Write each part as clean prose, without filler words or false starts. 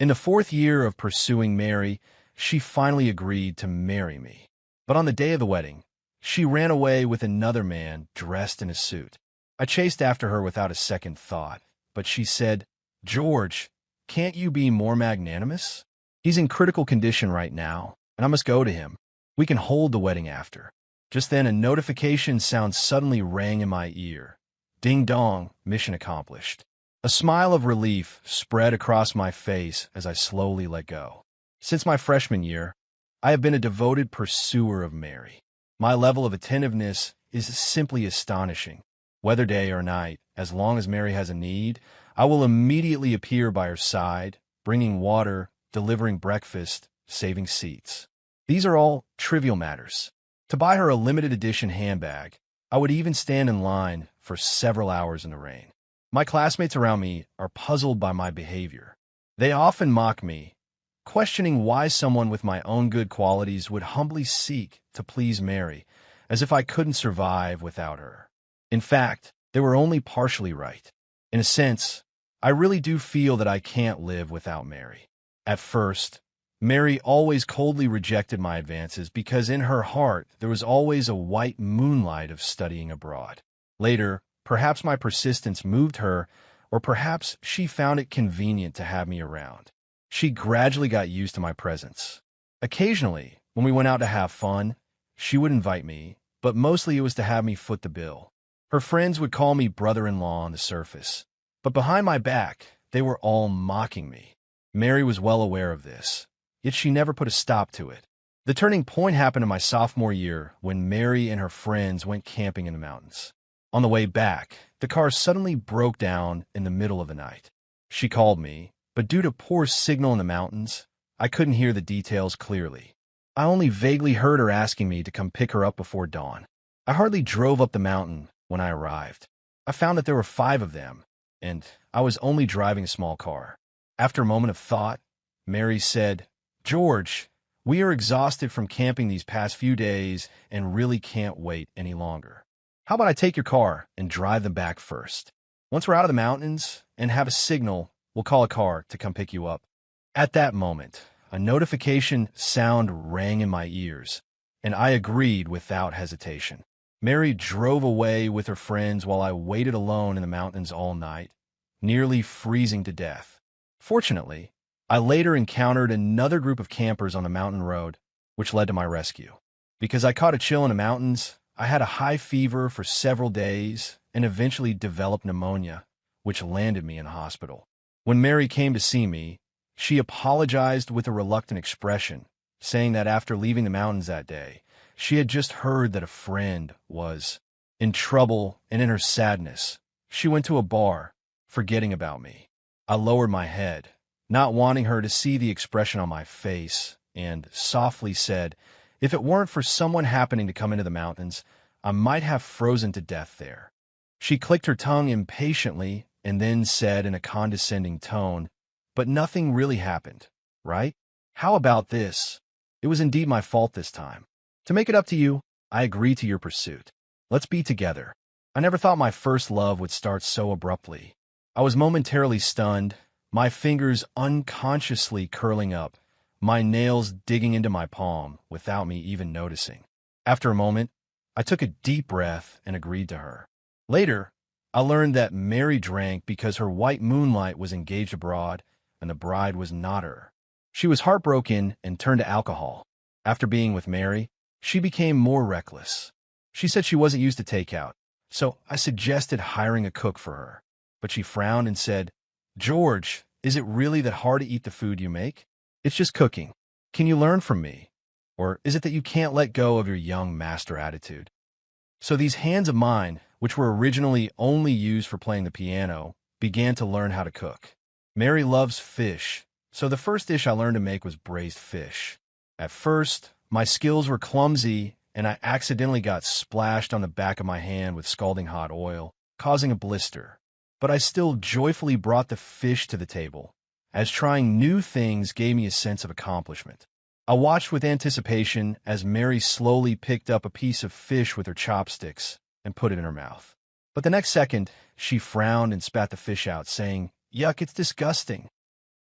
In the fourth year of pursuing Mary, she finally agreed to marry me. But on the day of the wedding, she ran away with another man dressed in a suit. I chased after her without a second thought, but she said, "George, can't you be more magnanimous? He's in critical condition right now, and I must go to him. We can hold the wedding after." Just then, a notification sound suddenly rang in my ear. Ding dong, mission accomplished. A smile of relief spread across my face as I slowly let go. Since my freshman year, I have been a devoted pursuer of Mary. My level of attentiveness is simply astonishing. Whether day or night, as long as Mary has a need, I will immediately appear by her side, bringing water, delivering breakfast, saving seats. These are all trivial matters. To buy her a limited edition handbag, I would even stand in line for several hours in the rain. My classmates around me are puzzled by my behavior. They often mock me, questioning why someone with my own good qualities would humbly seek to please Mary, as if I couldn't survive without her. In fact, they were only partially right. In a sense, I really do feel that I can't live without Mary. At first, Mary always coldly rejected my advances because in her heart there was always a white moonlight of studying abroad. Later, perhaps my persistence moved her, or perhaps she found it convenient to have me around. She gradually got used to my presence. Occasionally, when we went out to have fun, she would invite me, but mostly it was to have me foot the bill. Her friends would call me brother-in-law on the surface, but behind my back, they were all mocking me. Mary was well aware of this, yet she never put a stop to it. The turning point happened in my sophomore year when Mary and her friends went camping in the mountains. On the way back, the car suddenly broke down in the middle of the night. She called me, but due to poor signal in the mountains, I couldn't hear the details clearly. I only vaguely heard her asking me to come pick her up before dawn. I hardly drove up the mountain when I arrived. I found that there were 5 of them, and I was only driving a small car. After a moment of thought, Mary said, "George, we are exhausted from camping these past few days and really can't wait any longer. How about I take your car and drive them back first? Once we're out of the mountains and have a signal, we'll call a car to come pick you up." At that moment, a notification sound rang in my ears, and I agreed without hesitation. Mary drove away with her friends while I waited alone in the mountains all night, nearly freezing to death. Fortunately, I later encountered another group of campers on the mountain road, which led to my rescue. Because I caught a chill in the mountains, I had a high fever for several days and eventually developed pneumonia, which landed me in hospital. When Mary came to see me, she apologized with a reluctant expression, saying that after leaving the mountains that day, she had just heard that a friend was in trouble, and in her sadness, she went to a bar, forgetting about me. I lowered my head, not wanting her to see the expression on my face, and softly said, if it weren't for someone happening to come into the mountains, I might have frozen to death there. She clicked her tongue impatiently and then said in a condescending tone, "But nothing really happened, right? How about this? It was indeed my fault this time. To make it up to you, I agree to your pursuit. Let's be together." I never thought my first love would start so abruptly. I was momentarily stunned, my fingers unconsciously curling up, my nails digging into my palm without me even noticing. After a moment, I took a deep breath and agreed to her. Later, I learned that Mary drank because her white moonlight was engaged abroad and the bride was not her. She was heartbroken and turned to alcohol. After being with Mary, she became more reckless. She said she wasn't used to takeout, so I suggested hiring a cook for her. But she frowned and said, "George, is it really that hard to eat the food you make? It's just cooking. Can you learn from me? Or is it that you can't let go of your young master attitude?" So these hands of mine, which were originally only used for playing the piano, began to learn how to cook. Mary loves fish, so the first dish I learned to make was braised fish. At first, my skills were clumsy, and I accidentally got splashed on the back of my hand with scalding hot oil, causing a blister. But I still joyfully brought the fish to the table, as trying new things gave me a sense of accomplishment. I watched with anticipation as Mary slowly picked up a piece of fish with her chopsticks and put it in her mouth. But the next second, she frowned and spat the fish out, saying, "Yuck, it's disgusting."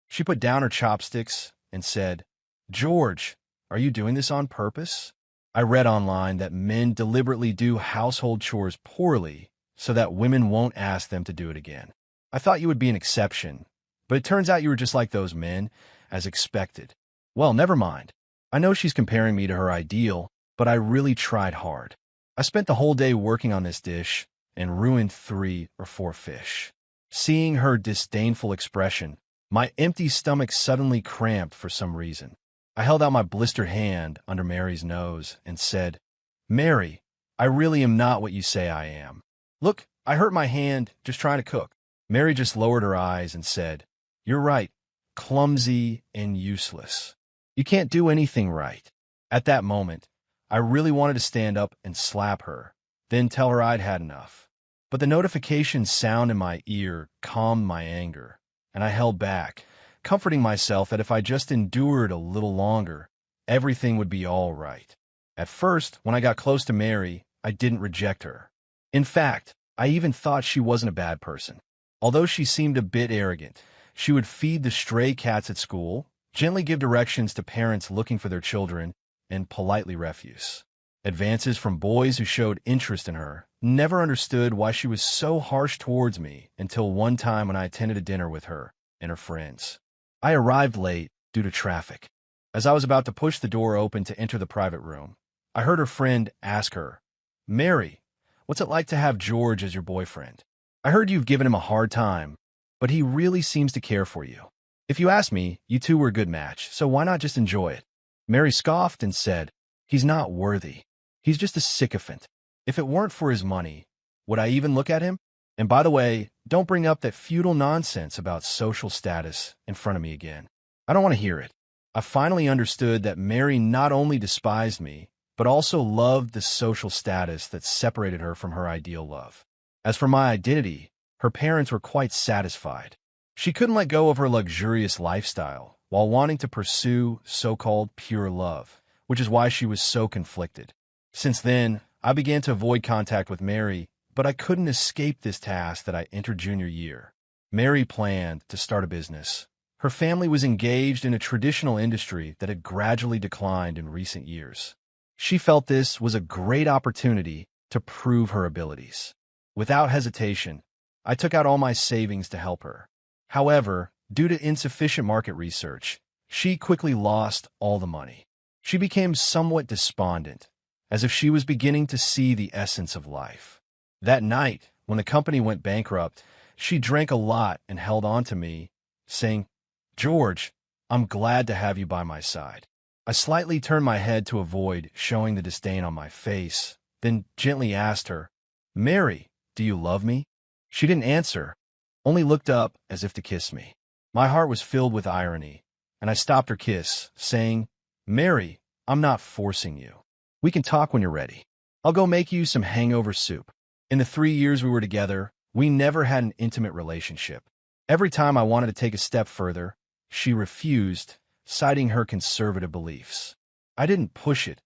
She put down her chopsticks and said, "George, are you doing this on purpose?" I read online that men deliberately do household chores poorly so that women won't ask them to do it again. I thought you would be an exception, but it turns out you were just like those men, as expected. Well, never mind. I know she's comparing me to her ideal, but I really tried hard. I spent the whole day working on this dish and ruined 3 or 4 fish. Seeing her disdainful expression, my empty stomach suddenly cramped for some reason. I held out my blistered hand under Mary's nose and said, "Mary, I really am not what you say I am. Look, I hurt my hand just trying to cook." Mary just lowered her eyes and said, "You're right, clumsy and useless. You can't do anything right." At that moment, I really wanted to stand up and slap her, then tell her I'd had enough. But the notification sound in my ear calmed my anger, and I held back, comforting myself that if I just endured a little longer, everything would be all right. At first, when I got close to Mary, I didn't reject her. In fact, I even thought she wasn't a bad person. Although she seemed a bit arrogant, she would feed the stray cats at school, gently give directions to parents looking for their children, and politely refuse. Advances from boys who showed interest in her. Never understood why she was so harsh towards me until one time when I attended a dinner with her and her friends. I arrived late due to traffic. As I was about to push the door open to enter the private room, I heard her friend ask her, "Mary, what's it like to have George as your boyfriend? I heard you've given him a hard time, but he really seems to care for you. If you ask me, you two were a good match, so why not just enjoy it?" Mary scoffed and said, "He's not worthy. He's just a sycophant. If it weren't for his money, would I even look at him? And by the way, don't bring up that futile nonsense about social status in front of me again. I don't want to hear it." I finally understood that Mary not only despised me, but also loved the social status that separated her from her ideal love. As for my identity, her parents were quite satisfied. She couldn't let go of her luxurious lifestyle while wanting to pursue so-called pure love, which is why she was so conflicted. Since then, I began to avoid contact with Mary, but I couldn't escape this task that I entered junior year. Mary planned to start a business. Her family was engaged in a traditional industry that had gradually declined in recent years. She felt this was a great opportunity to prove her abilities. Without hesitation, I took out all my savings to help her. However, due to insufficient market research, she quickly lost all the money. She became somewhat despondent, as if she was beginning to see the essence of life. That night, when the company went bankrupt, she drank a lot and held on to me, saying, "George, I'm glad to have you by my side." I slightly turned my head to avoid showing the disdain on my face, then gently asked her, "Mary, do you love me?" She didn't answer, only looked up as if to kiss me. My heart was filled with irony, and I stopped her kiss, saying, "Mary, I'm not forcing you. We can talk when you're ready. I'll go make you some hangover soup." In the 3 years we were together, we never had an intimate relationship. Every time I wanted to take a step further, she refused, citing her conservative beliefs. I didn't push it.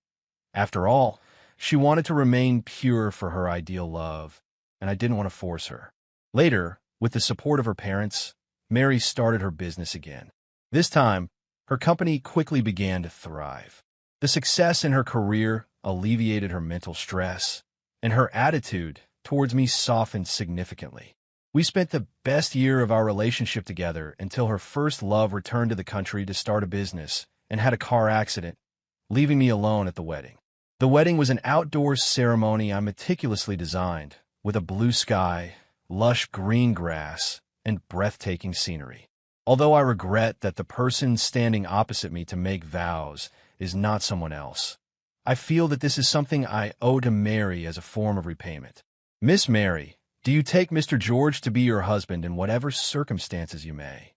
After all, she wanted to remain pure for her ideal love, and I didn't want to force her. Later, with the support of her parents, Mary started her business again. This time, her company quickly began to thrive. The success in her career alleviated her mental stress, and her attitude towards me softened significantly. We spent the best year of our relationship together until her first love returned to the country to start a business and had a car accident, leaving me alone at the wedding. The wedding was an outdoor ceremony I meticulously designed, with a blue sky, lush green grass, and breathtaking scenery. Although I regret that the person standing opposite me to make vows is not someone else, I feel that this is something I owe to Mary as a form of repayment. Miss Mary, do you take Mr. George to be your husband in whatever circumstances you may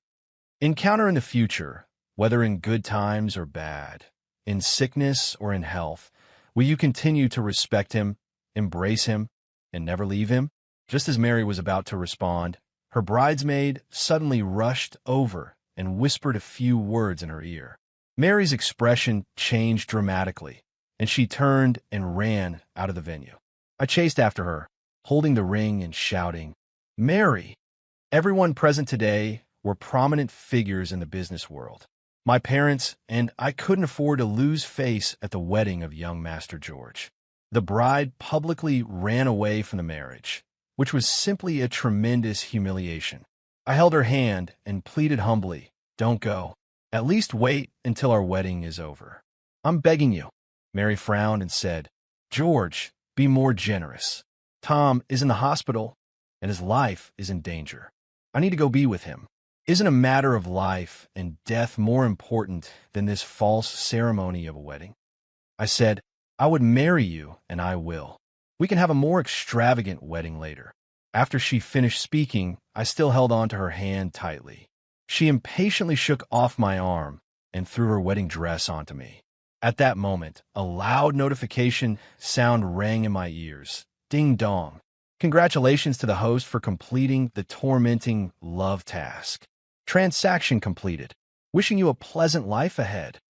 encounter in the future, whether in good times or bad, in sickness or in health? Will you continue to respect him, embrace him, and never leave him?" Just as Mary was about to respond, her bridesmaid suddenly rushed over and whispered a few words in her ear. Mary's expression changed dramatically, and she turned and ran out of the venue. I chased after her, holding the ring and shouting, "Mary!" Everyone present today were prominent figures in the business world. My parents and I couldn't afford to lose face at the wedding of young Master George. The bride publicly ran away from the marriage, which was simply a tremendous humiliation. I held her hand and pleaded humbly, "Don't go. At least wait until our wedding is over. I'm begging you." Mary frowned and said, "George, be more generous. Tom is in the hospital, and his life is in danger. I need to go be with him. Isn't a matter of life and death more important than this false ceremony of a wedding?" I said, "I would marry you, and I will. We can have a more extravagant wedding later." After she finished speaking, I still held on to her hand tightly. She impatiently shook off my arm and threw her wedding dress onto me. At that moment, a loud notification sound rang in my ears. Ding dong. Congratulations to the host for completing the tormenting love task. Transaction completed. Wishing you a pleasant life ahead.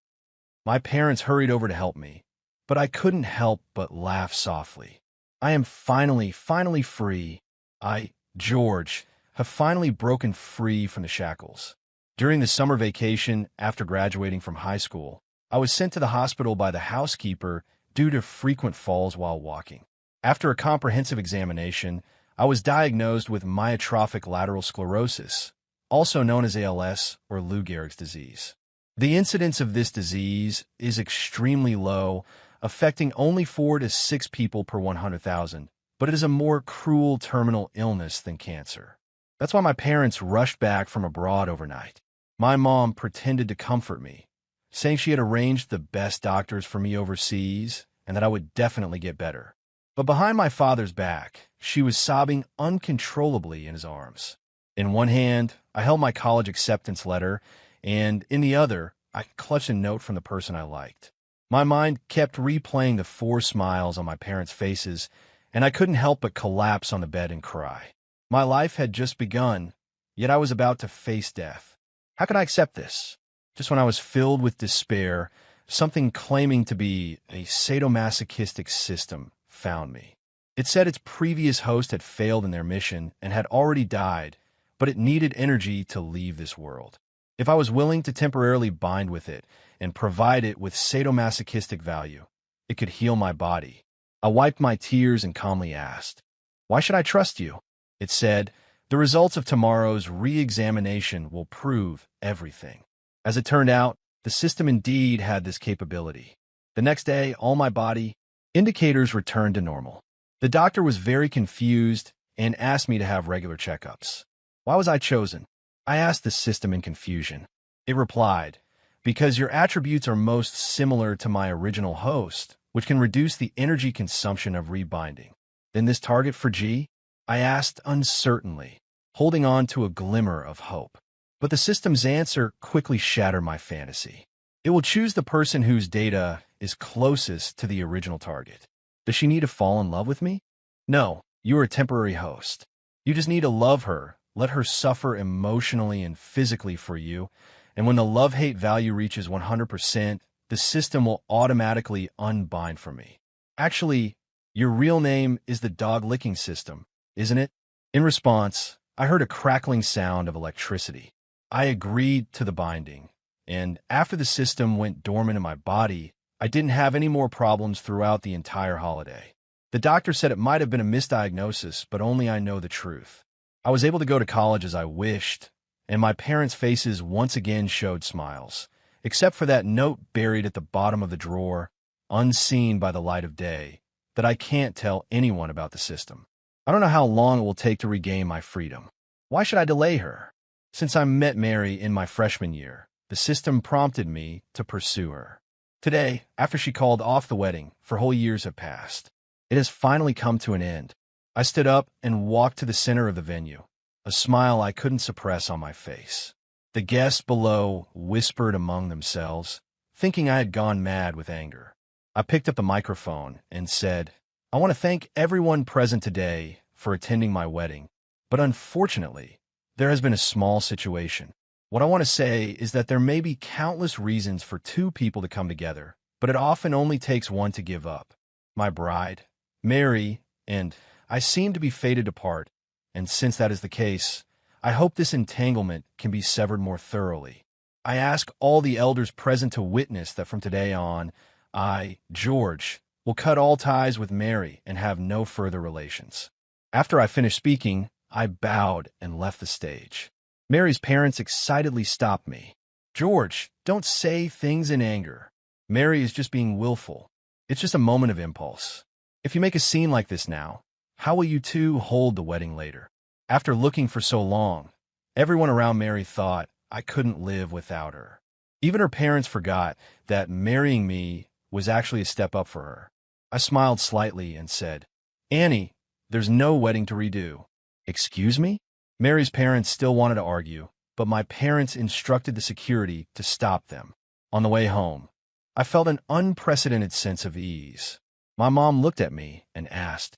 My parents hurried over to help me, but I couldn't help but laugh softly. I am finally free. George, have finally broken free from the shackles. During the summer vacation after graduating from high school, I was sent to the hospital by the housekeeper due to frequent falls while walking. After a comprehensive examination, I was diagnosed with myotrophic lateral sclerosis, also known as ALS or Lou Gehrig's disease. The incidence of this disease is extremely low, affecting only 4 to 6 people per 100,000, but it is a more cruel terminal illness than cancer. That's why my parents rushed back from abroad overnight. My mom pretended to comfort me, saying she had arranged the best doctors for me overseas and that I would definitely get better. But behind my father's back, she was sobbing uncontrollably in his arms. In one hand, I held my college acceptance letter, and in the other, I clutched a note from the person I liked. My mind kept replaying the 4 smiles on my parents' faces, and I couldn't help but collapse on the bed and cry. My life had just begun, yet I was about to face death. How could I accept this? Just when I was filled with despair, something claiming to be a sadomasochistic system found me. It said its previous host had failed in their mission and had already died, but it needed energy to leave this world. If I was willing to temporarily bind with it and provide it with sadomasochistic value, it could heal my body. I wiped my tears and calmly asked, "Why should I trust you?" It said, "The results of tomorrow's re-examination will prove everything." As it turned out, the system indeed had this capability. The next day, all my body indicators returned to normal. The doctor was very confused and asked me to have regular checkups. Why was I chosen? I asked the system in confusion. It replied, "Because your attributes are most similar to my original host, which can reduce the energy consumption of rebinding." "Then this target for G?" I asked uncertainly, holding on to a glimmer of hope. But the system's answer quickly shattered my fantasy. "It will choose the person whose data is closest to the original target." Does she need to fall in love with me? No, you are a temporary host. You just need to love her, let her suffer emotionally and physically for you, and when the love-hate value reaches 100%, the system will automatically unbind from me. Actually, your real name is the dog-licking system, isn't it? In response, I heard a crackling sound of electricity. I agreed to the binding, and after the system went dormant in my body, I didn't have any more problems throughout the entire holiday. The doctor said it might have been a misdiagnosis, but only I know the truth. I was able to go to college as I wished, and my parents' faces once again showed smiles, except for that note buried at the bottom of the drawer, unseen by the light of day, that I can't tell anyone about the system. I don't know how long it will take to regain my freedom. Why should I delay her? Since I met Mary in my freshman year, the system prompted me to pursue her. Today, after she called off the wedding, for whole years have passed. It has finally come to an end. I stood up and walked to the center of the venue, a smile I couldn't suppress on my face. The guests below whispered among themselves, thinking I had gone mad with anger. I picked up the microphone and said, "I want to thank everyone present today for attending my wedding, but unfortunately, there has been a small situation. What I want to say is that there may be countless reasons for 2 people to come together, but it often only takes one to give up. My bride, Mary, and I seem to be fated apart, and since that is the case, I hope this entanglement can be severed more thoroughly. I ask all the elders present to witness that from today on, I, George, will cut all ties with Mary and have no further relations." After I finished speaking, I bowed and left the stage. Mary's parents excitedly stopped me. "George, don't say things in anger. Mary is just being willful. It's just a moment of impulse. If you make a scene like this now, how will you two hold the wedding later?" After looking for so long, everyone around Mary thought I couldn't live without her. Even her parents forgot that marrying me was actually a step up for her. I smiled slightly and said, "Annie, there's no wedding to redo." "Excuse me?" Mary's parents still wanted to argue, but my parents instructed the security to stop them. On the way home, I felt an unprecedented sense of ease. My mom looked at me and asked,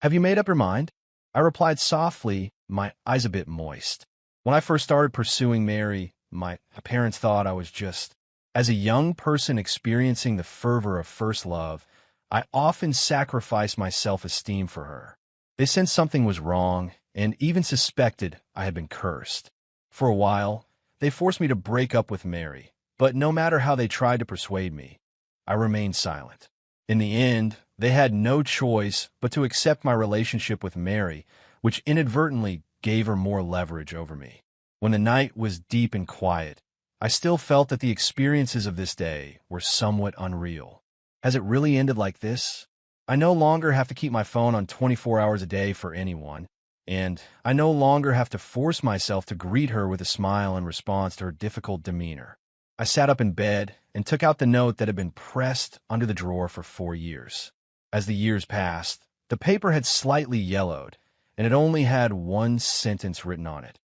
"Have you made up your mind?" I replied softly, my eyes a bit moist. When I first started pursuing Mary, my parents thought I was just... As a young person experiencing the fervor of first love, I often sacrificed my self-esteem for her. They sensed something was wrong and even suspected I had been cursed. For a while, they forced me to break up with Mary, but no matter how they tried to persuade me, I remained silent. In the end, they had no choice but to accept my relationship with Mary, which inadvertently gave her more leverage over me. When the night was deep and quiet, I still felt that the experiences of this day were somewhat unreal. Has it really ended like this? I no longer have to keep my phone on 24 hours a day for anyone, and I no longer have to force myself to greet her with a smile in response to her difficult demeanor. I sat up in bed and took out the note that had been pressed under the drawer for 4 years. As the years passed, the paper had slightly yellowed, and it only had one sentence written on it.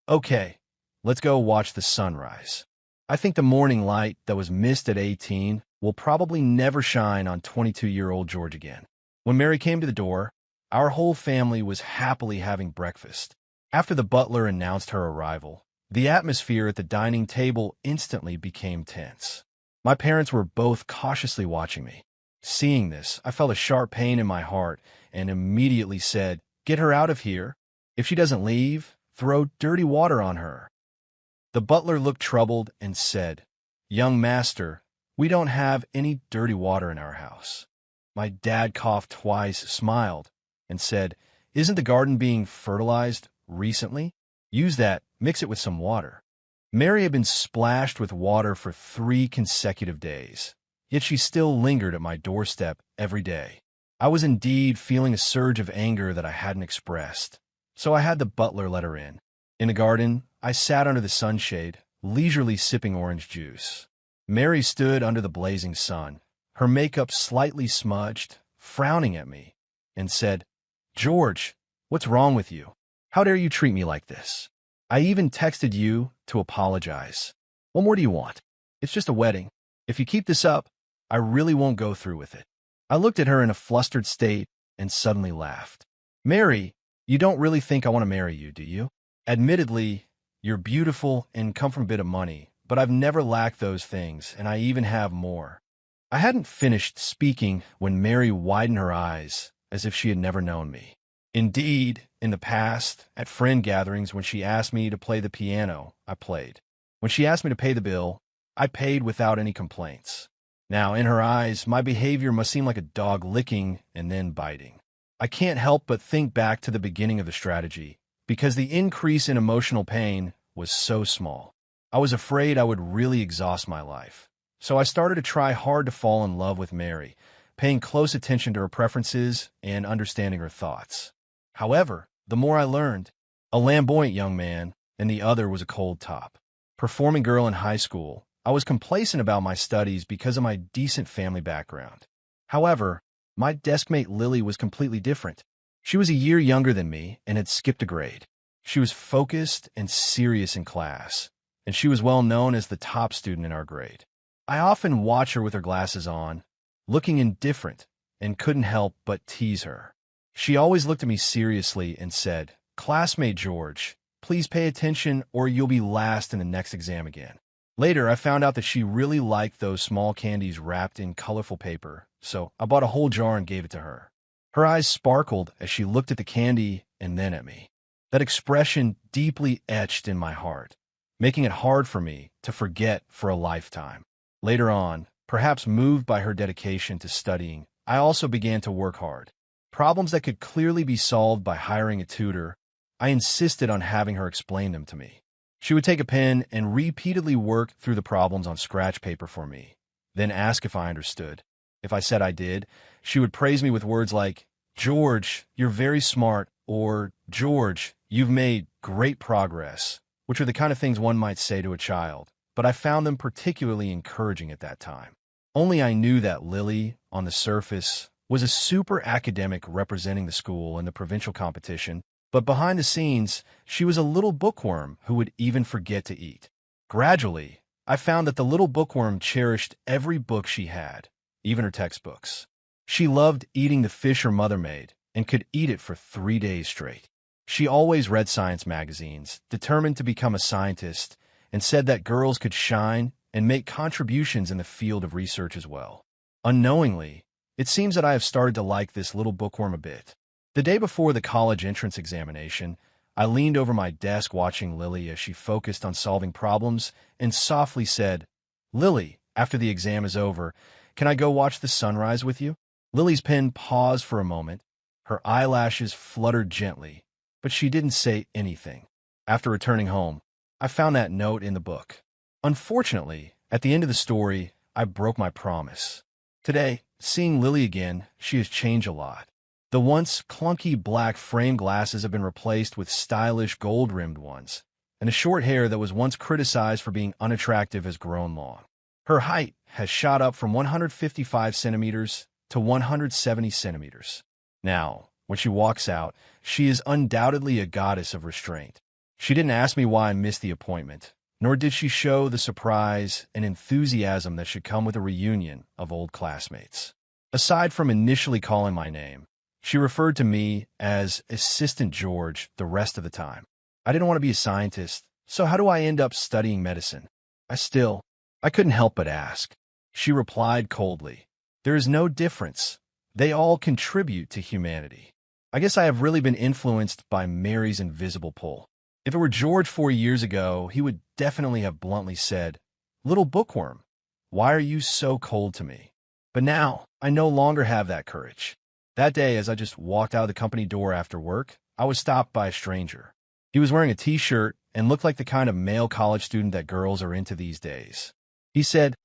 "Okay, let's go watch the sunrise." I think the morning light that was missed at 18 will probably never shine on 22-year-old George again. When Mary came to the door, our whole family was happily having breakfast. After the butler announced her arrival, the atmosphere at the dining table instantly became tense. My parents were both cautiously watching me. Seeing this, I felt a sharp pain in my heart and immediately said, "Get her out of here. If she doesn't leave, throw dirty water on her." The butler looked troubled and said, "Young master, we don't have any dirty water in our house." My dad coughed twice, smiled, and said, "Isn't the garden being fertilized recently? Use that, mix it with some water." Mary had been splashed with water for 3 consecutive days, yet she still lingered at my doorstep every day. I was indeed feeling a surge of anger that I hadn't expressed, so I had the butler let her in. In the garden, I sat under the sunshade, leisurely sipping orange juice. Mary stood under the blazing sun, her makeup slightly smudged, frowning at me, and said, "George, what's wrong with you? How dare you treat me like this? I even texted you to apologize. What more do you want? It's just a wedding. If you keep this up, I really won't go through with it." I looked at her in a flustered state and suddenly laughed. "Mary, you don't really think I want to marry you, do you? Admittedly, you're beautiful and come from a bit of money, but I've never lacked those things, and I even have more." I hadn't finished speaking when Mary widened her eyes as if she had never known me. Indeed, in the past, at friend gatherings when she asked me to play the piano, I played. When she asked me to pay the bill, I paid without any complaints. Now, in her eyes, my behavior must seem like a dog licking and then biting. I can't help but think back to the beginning of the strategy, because the increase in emotional pain was so small. I was afraid I would really exhaust my life. So I started to try hard to fall in love with Mary, paying close attention to her preferences and understanding her thoughts. However, the more I learned, a flamboyant young man, and the other was a cold top. Performing girl in high school, I was complacent about my studies because of my decent family background. However, my deskmate Lily was completely different. She was a year younger than me and had skipped a grade. She was focused and serious in class, and she was well known as the top student in our grade. I often watched her with her glasses on, looking indifferent, and couldn't help but tease her. She always looked at me seriously and said, "Classmate George, please pay attention or you'll be last in the next exam again." Later, I found out that she really liked those small candies wrapped in colorful paper, so I bought a whole jar and gave it to her. Her eyes sparkled as she looked at the candy and then at me. That expression deeply etched in my heart, making it hard for me to forget for a lifetime. Later on, perhaps moved by her dedication to studying, I also began to work hard. Problems that could clearly be solved by hiring a tutor, I insisted on having her explain them to me. She would take a pen and repeatedly work through the problems on scratch paper for me, then ask if I understood. If I said I did, she would praise me with words like, "George, you're very smart," or "George, you've made great progress," which are the kind of things one might say to a child, but I found them particularly encouraging at that time. Only I knew that Lily, on the surface, was a super academic representing the school in the provincial competition, but behind the scenes, she was a little bookworm who would even forget to eat. Gradually, I found that the little bookworm cherished every book she had, even her textbooks. She loved eating the fish her mother made and could eat it for 3 days straight. She always read science magazines, determined to become a scientist, and said that girls could shine and make contributions in the field of research as well. Unknowingly, it seems that I have started to like this little bookworm a bit. The day before the college entrance examination, I leaned over my desk watching Lily as she focused on solving problems and softly said, "Lily, after the exam is over, can I go watch the sunrise with you?" Lily's pen paused for a moment. Her eyelashes fluttered gently, but she didn't say anything. After returning home, I found that note in the book. Unfortunately, at the end of the story, I broke my promise. Today, seeing Lily again, she has changed a lot. The once clunky black frame glasses have been replaced with stylish gold-rimmed ones, and the short hair that was once criticized for being unattractive has grown long. Her height has shot up from 155 centimeters to 170 centimeters. Now, when she walks out, she is undoubtedly a goddess of restraint. She didn't ask me why I missed the appointment, nor did she show the surprise and enthusiasm that should come with a reunion of old classmates. Aside from initially calling my name, she referred to me as Assistant George the rest of the time. I didn't want to be a scientist, so how do I end up studying medicine? I couldn't help but ask. She replied coldly, "There is no difference. They all contribute to humanity." I guess I have really been influenced by Mary's invisible pull. If it were George 4 years ago, he would definitely have bluntly said, "Little bookworm, why are you so cold to me?" But now, I no longer have that courage. That day, as I just walked out of the company door after work, I was stopped by a stranger. He was wearing a t-shirt and looked like the kind of male college student that girls are into these days. He said,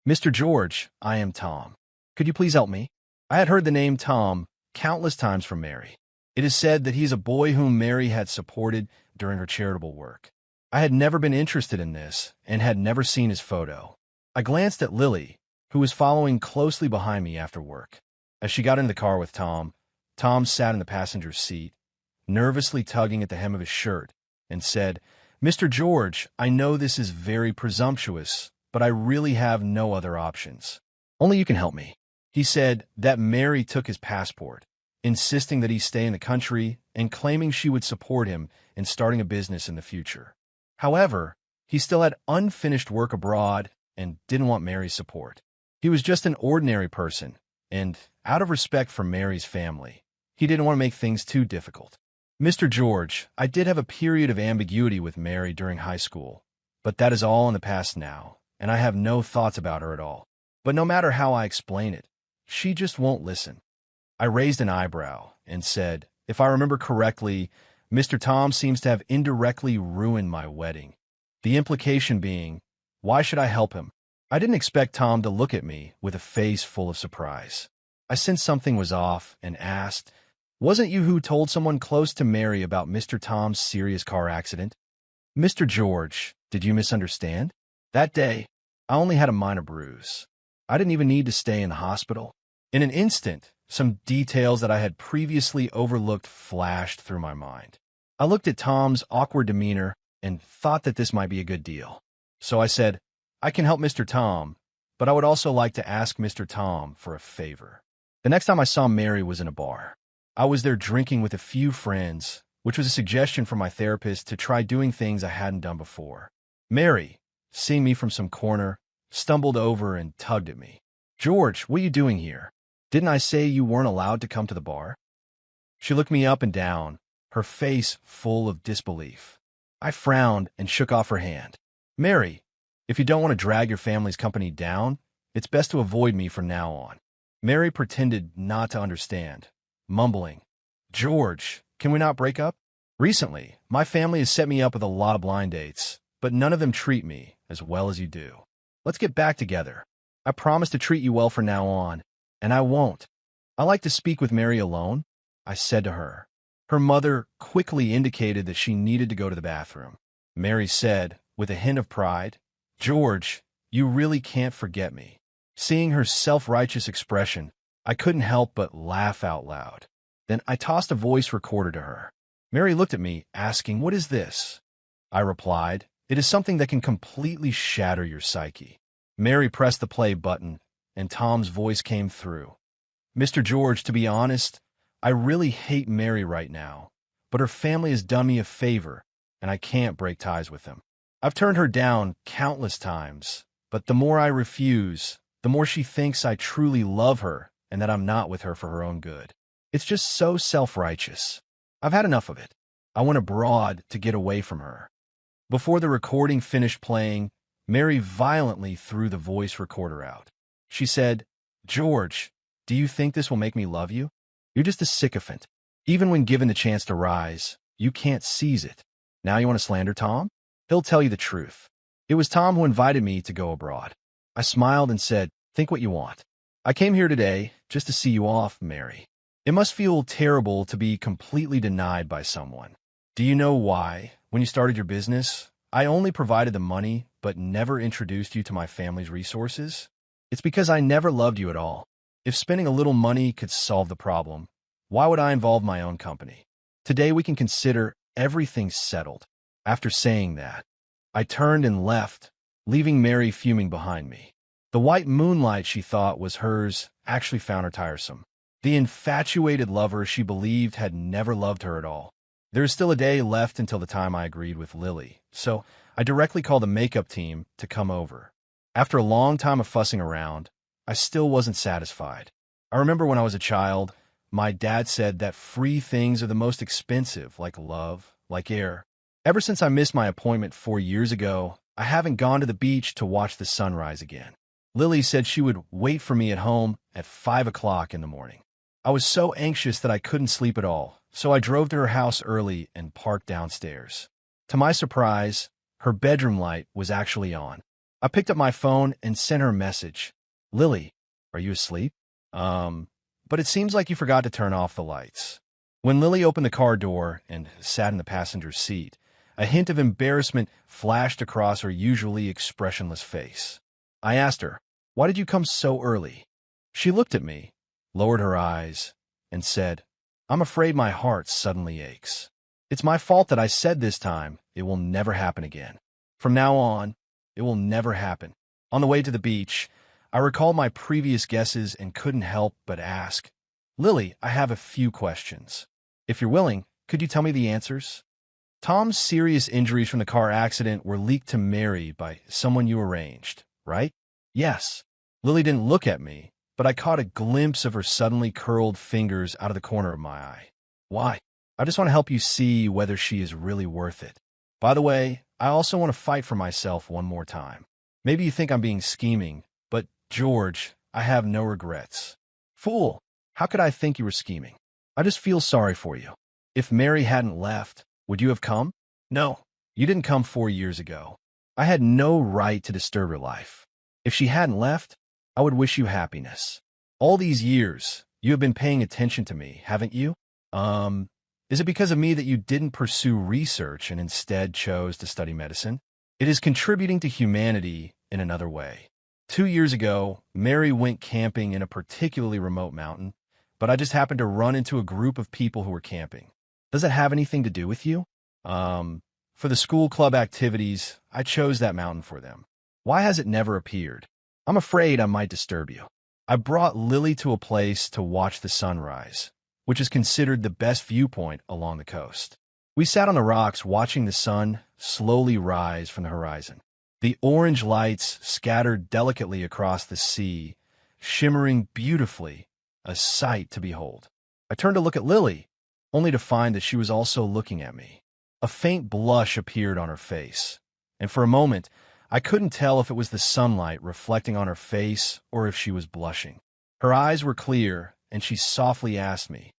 "Mr. George, I am Tom. Could you please help me?" I had heard the name Tom countless times from Mary. It is said that he's a boy whom Mary had supported during her charitable work. I had never been interested in this and had never seen his photo. I glanced at Lily, who was following closely behind me after work. As she got into the car with Tom, Tom sat in the passenger seat, nervously tugging at the hem of his shirt, and said, "Mr. George, I know this is very presumptuous, but I really have no other options. Only you can help me." He said that Mary took his passport, insisting that he stay in the country and claiming she would support him in starting a business in the future. However, he still had unfinished work abroad and didn't want Mary's support. He was just an ordinary person, and out of respect for Mary's family, he didn't want to make things too difficult. "Mr. George, I did have a period of ambiguity with Mary during high school, but that is all in the past now, and I have no thoughts about her at all. But no matter how I explain it, she just won't listen." I raised an eyebrow and said, "If I remember correctly, Mr. Tom seems to have indirectly ruined my wedding." The implication being, why should I help him? I didn't expect Tom to look at me with a face full of surprise. I sensed something was off and asked, "Wasn't you who told someone close to Mary about Mr. Tom's serious car accident?" "Mr. George, did you misunderstand? That day, I only had a minor bruise. I didn't even need to stay in the hospital." In an instant, some details that I had previously overlooked flashed through my mind. I looked at Tom's awkward demeanor and thought that this might be a good deal. So I said, "I can help Mr. Tom, but I would also like to ask Mr. Tom for a favor." The next time I saw Mary was in a bar. I was there drinking with a few friends, which was a suggestion from my therapist to try doing things I hadn't done before. Mary, seeing me from some corner, stumbled over and tugged at me. "George, what are you doing here? Didn't I say you weren't allowed to come to the bar?" She looked me up and down, her face full of disbelief. I frowned and shook off her hand. Mary, if you don't want to drag your family's company down, it's best to avoid me from now on. Mary pretended not to understand, mumbling, George, can we not break up? Recently, my family has set me up with a lot of blind dates, but none of them treat me as well as you do. Let's get back together. I promise to treat you well from now on, and I won't. I like to speak with Mary alone, I said to her. Her mother quickly indicated that she needed to go to the bathroom. Mary said, with a hint of pride, George, you really can't forget me. Seeing her self-righteous expression, I couldn't help but laugh out loud. Then I tossed a voice recorder to her. Mary looked at me, asking, what is this? I replied, it is something that can completely shatter your psyche. Mary pressed the play button, and Tom's voice came through. Mr. George, to be honest, I really hate Mary right now, but her family has done me a favor, and I can't break ties with them. I've turned her down countless times, but the more I refuse, the more she thinks I truly love her and that I'm not with her for her own good. It's just so self-righteous. I've had enough of it. I went abroad to get away from her. Before the recording finished playing, Mary violently threw the voice recorder out. She said, George, do you think this will make me love you? You're just a sycophant. Even when given the chance to rise, you can't seize it. Now you want to slander Tom? He'll tell you the truth. It was Tom who invited me to go abroad. I smiled and said, think what you want. I came here today just to see you off, Mary. It must feel terrible to be completely denied by someone. Do you know why, when you started your business, I only provided the money but never introduced you to my family's resources? It's because I never loved you at all. If spending a little money could solve the problem, why would I involve my own company? Today we can consider everything settled. After saying that, I turned and left, leaving Mary fuming behind me. The white moonlight she thought was hers actually found her tiresome. The infatuated lover she believed had never loved her at all. There is still a day left until the time I agreed with Lily, so I directly called the makeup team to come over. After a long time of fussing around, I still wasn't satisfied. I remember when I was a child, my dad said that free things are the most expensive, like love, like air. Ever since I missed my appointment 4 years ago, I haven't gone to the beach to watch the sunrise again. Lily said she would wait for me at home at 5 o'clock in the morning. I was so anxious that I couldn't sleep at all, so I drove to her house early and parked downstairs. To my surprise, her bedroom light was actually on. I picked up my phone and sent her a message. Lily, are you asleep? But it seems like you forgot to turn off the lights. When Lily opened the car door and sat in the passenger seat, a hint of embarrassment flashed across her usually expressionless face. I asked her, why did you come so early? She looked at me, lowered her eyes, and said, I'm afraid my heart suddenly aches. It's my fault that I said this time it will never happen again. From now on, it will never happen. On the way to the beach, I recalled my previous guesses and couldn't help but ask, Lily, I have a few questions. If you're willing, could you tell me the answers? Tom's serious injuries from the car accident were leaked to Mary by someone you arranged, right? Yes. Lily didn't look at me, but I caught a glimpse of her suddenly curled fingers out of the corner of my eye. Why? I just want to help you see whether she is really worth it. By the way, I also want to fight for myself one more time. Maybe you think I'm being scheming, but George, I have no regrets. Fool, how could I think you were scheming? I just feel sorry for you. If Mary hadn't left, would you have come? No, you didn't come 4 years ago. I had no right to disturb your life. If she hadn't left, I would wish you happiness. All these years, you have been paying attention to me, haven't you? Is it because of me that you didn't pursue research and instead chose to study medicine? It is contributing to humanity in another way. 2 years ago, Mary went camping in a particularly remote mountain, but I just happened to run into a group of people who were camping. Does it have anything to do with you? For the school club activities, I chose that mountain for them. Why has it never appeared? I'm afraid I might disturb you. I brought Lily to a place to watch the sunrise, which is considered the best viewpoint along the coast. We sat on the rocks watching the sun slowly rise from the horizon. The orange lights scattered delicately across the sea, shimmering beautifully, a sight to behold. I turned to look at Lily, only to find that she was also looking at me. A faint blush appeared on her face, and for a moment, I couldn't tell if it was the sunlight reflecting on her face or if she was blushing. Her eyes were clear, and she softly asked me,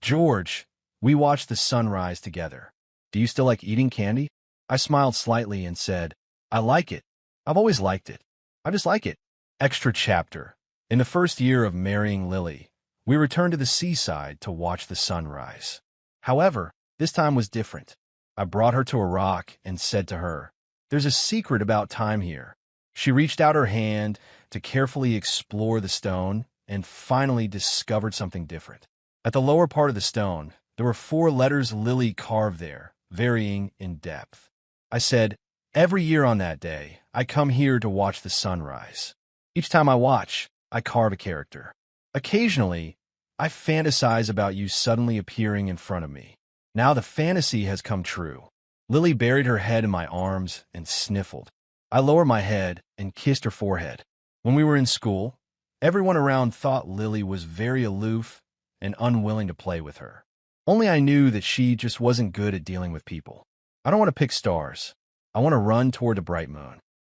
"George, we watched the sunrise together. Do you still like eating candy?" I smiled slightly and said, "I like it. I've always liked it. I just like it." Extra chapter. In the first year of marrying Lily, we returned to the seaside to watch the sunrise. However, this time was different. I brought her to a rock and said to her, "There's a secret about time here." She reached out her hand to carefully explore the stone and finally discovered something different. At the lower part of the stone, there were 4 letters Lily carved there, varying in depth. I said, "Every year on that day, I come here to watch the sunrise. Each time I watch, I carve a character. Occasionally, I fantasize about you suddenly appearing in front of me. Now the fantasy has come true." Lily buried her head in my arms and sniffled. I lowered my head and kissed her forehead. When we were in school, everyone around thought Lily was very aloof and unwilling to play with her. Only I knew that she just wasn't good at dealing with people. I don't want to pick stars. I want to run toward the bright moon.